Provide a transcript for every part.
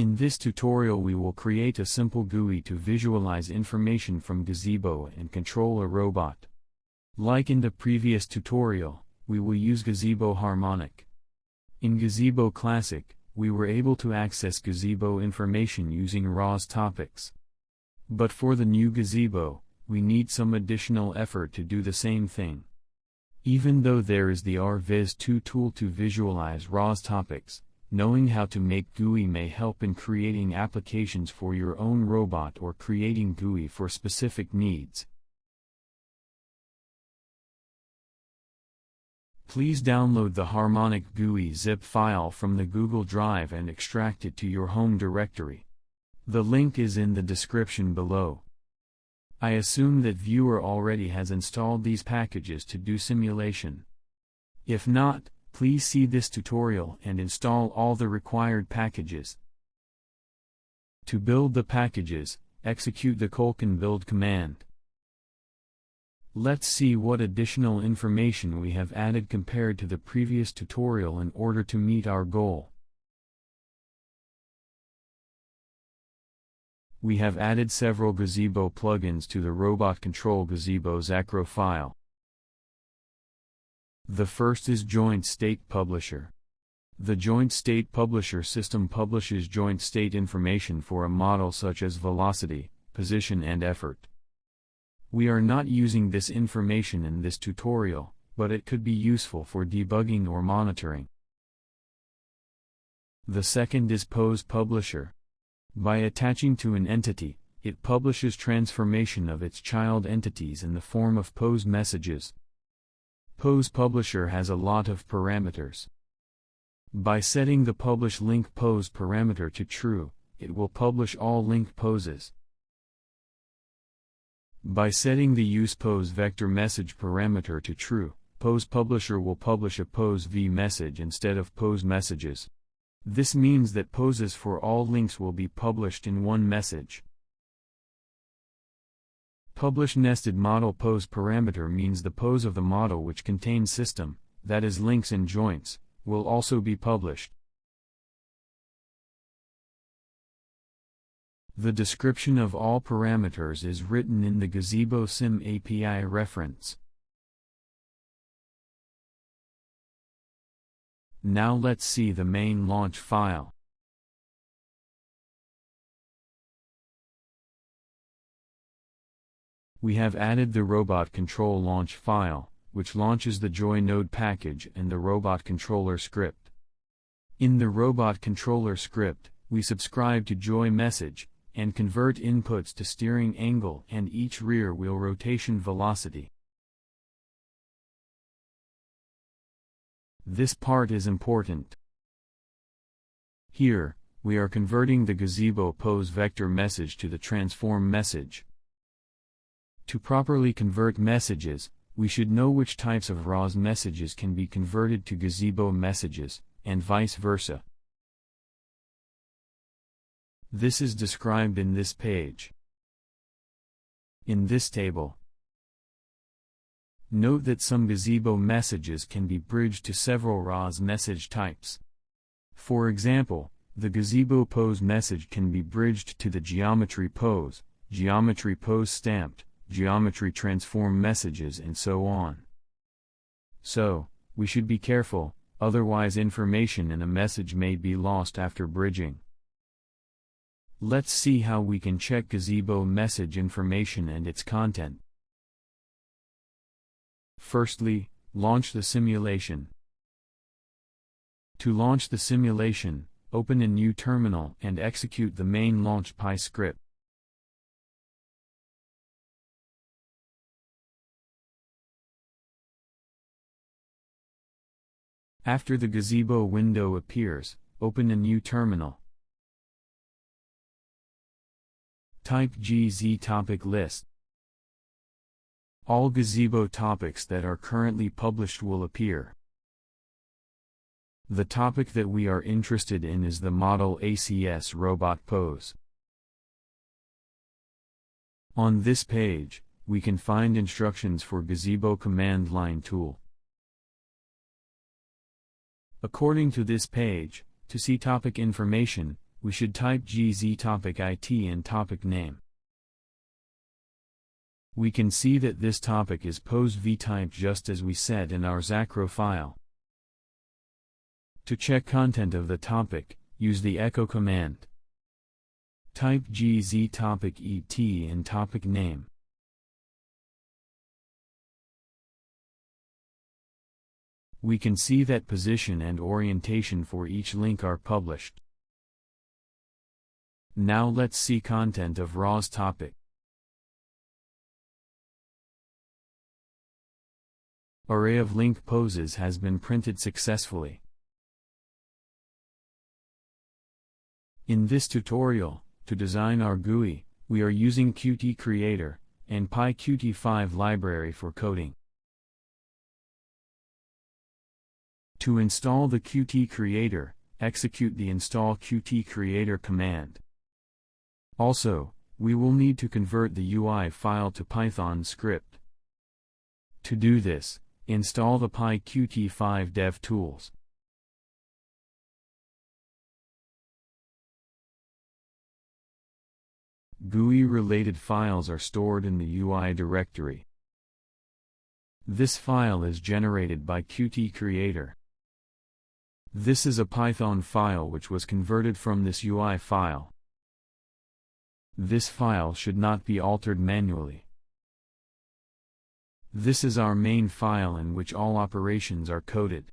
In this tutorial we will create a simple GUI to visualize information from Gazebo and control a robot. Like in the previous tutorial, we will use Gazebo Harmonic. In Gazebo Classic, we were able to access Gazebo information using ROS topics. But for the new Gazebo, we need some additional effort to do the same thing. Even though there is the ROS2 tool to visualize ROS topics, knowing how to make GUI may help in creating applications for your own robot or creating GUI for specific needs. Please download the Harmonic GUI zip file from the Google Drive and extract it to your home directory. The link is in the description below. I assume that viewer already has installed these packages to do simulation. If not, please see this tutorial and install all the required packages. To build the packages, execute the -build command. Let's see what additional information we have added compared to the previous tutorial in order to meet our goal. We have added several Gazebo plugins to the robot control Gazebo Zacro file. The first is Joint State Publisher. The Joint State Publisher system publishes joint state information for a model such as velocity, position and effort. We are not using this information in this tutorial, but it could be useful for debugging or monitoring. The second is Pose Publisher. By attaching to an entity, it publishes transformation of its child entities in the form of pose messages. Pose Publisher has a lot of parameters. By setting the publish link pose parameter to true, it will publish all link poses. By setting the use pose vector message parameter to true, Pose Publisher will publish a pose v message instead of pose messages. This means that poses for all links will be published in one message. Publish nested model pose parameter means the pose of the model which contains system, that is links and joints, will also be published. The description of all parameters is written in the Gazebo Sim API Reference. Now let's see the main launch file. We have added the robot control launch file, which launches the Joy node package and the robot controller script. In the robot controller script, we subscribe to Joy message, and convert inputs to steering angle and each rear wheel rotation velocity. This part is important. Here, we are converting the Gazebo pose vector message to the transform message. To properly convert messages, we should know which types of ROS messages can be converted to Gazebo messages, and vice versa. This is described in this page. In this table, note that some Gazebo messages can be bridged to several ROS message types. For example, the Gazebo pose message can be bridged to the geometry pose stamped, geometry transform messages and so on. So, we should be careful, otherwise information in a message may be lost after bridging. Let's see how we can check Gazebo message information and its content. Firstly, launch the simulation. To launch the simulation, open a new terminal and execute the main launch py script. After the Gazebo window appears, open a new terminal. Type GZ topic list. All Gazebo topics that are currently published will appear. The topic that we are interested in is the model ACS robot pose. On this page, we can find instructions for Gazebo command line tool. According to this page, to see topic information, we should type GZ topic IT and topic name. We can see that this topic is pos vtype just as we said in our Zacro file. To check content of the topic, use the echo command. Type GZ topic ET and topic name. We can see that position and orientation for each link are published. Now let's see content of ROS topic. Array of link poses has been printed successfully. In this tutorial, to design our GUI, we are using Qt Creator and pyqt5 library for coding. To install the Qt Creator, execute the install Qt Creator command. Also, we will need to convert the UI file to Python script. To do this, install the pyqt5 dev tools. GUI-related files are stored in the UI directory. This file is generated by Qt Creator. This is a Python file which was converted from this UI file. This file should not be altered manually. This is our main file in which all operations are coded.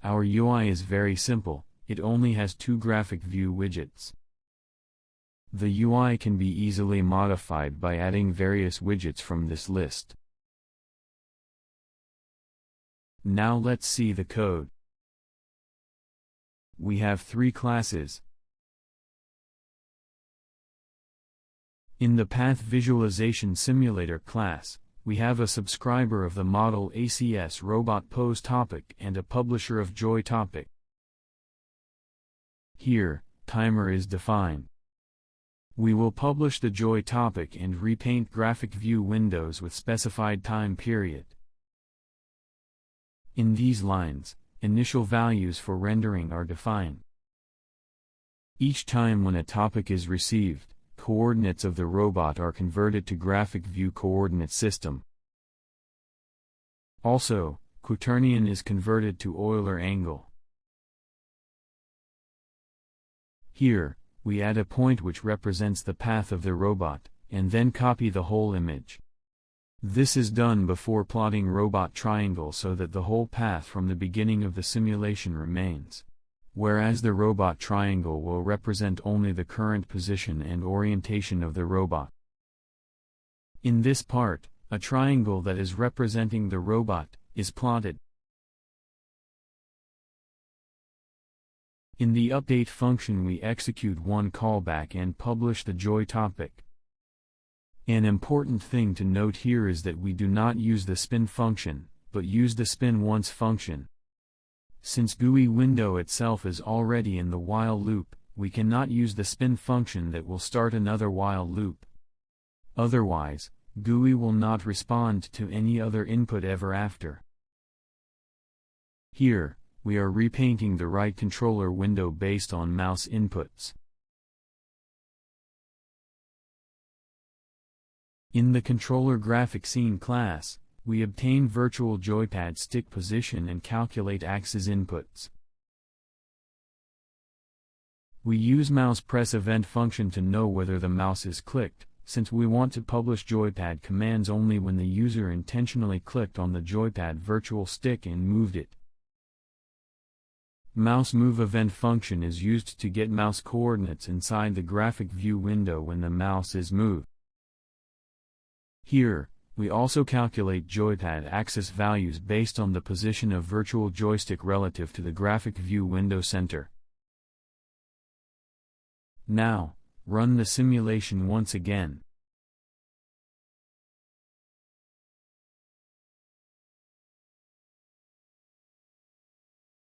Our UI is very simple, it only has two graphic view widgets. The UI can be easily modified by adding various widgets from this list. Now let's see the code. We have three classes. In the Path Visualization Simulator class, we have a subscriber of the model ACS robot pose topic and a publisher of joy topic. Here, timer is defined. We will publish the joy topic and repaint graphic view windows with specified time period. In these lines, initial values for rendering are defined. Each time when a topic is received, coordinates of the robot are converted to graphic view coordinate system. Also, quaternion is converted to Euler angle. Here, we add a point which represents the path of the robot, and then copy the whole image. This is done before plotting robot triangle so that the whole path from the beginning of the simulation remains, whereas the robot triangle will represent only the current position and orientation of the robot. In this part, a triangle that is representing the robot is plotted. In the update function we execute one callback and publish the joy topic. An important thing to note here is that we do not use the spin function, but use the spin once function. Since GUI window itself is already in the while loop, we cannot use the spin function that will start another while loop. Otherwise, GUI will not respond to any other input ever after. Here, we are repainting the right controller window based on mouse inputs. In the controller graphic scene class, we obtain virtual joypad stick position and calculate axis inputs. We use mouse press event function to know whether the mouse is clicked, since we want to publish joypad commands only when the user intentionally clicked on the joypad virtual stick and moved it. Mouse move event function is used to get mouse coordinates inside the graphic view window when the mouse is moved. Here, we also calculate joypad axis values based on the position of virtual joystick relative to the graphic view window center. Now, run the simulation once again.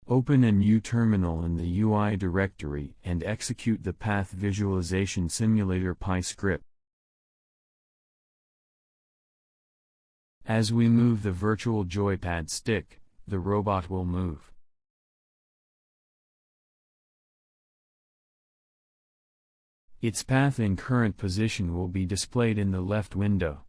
Open a new terminal in the UI directory and execute the Path Visualization Simulator Py script. As we move the virtual joypad stick, the robot will move. Its path and current position will be displayed in the left window.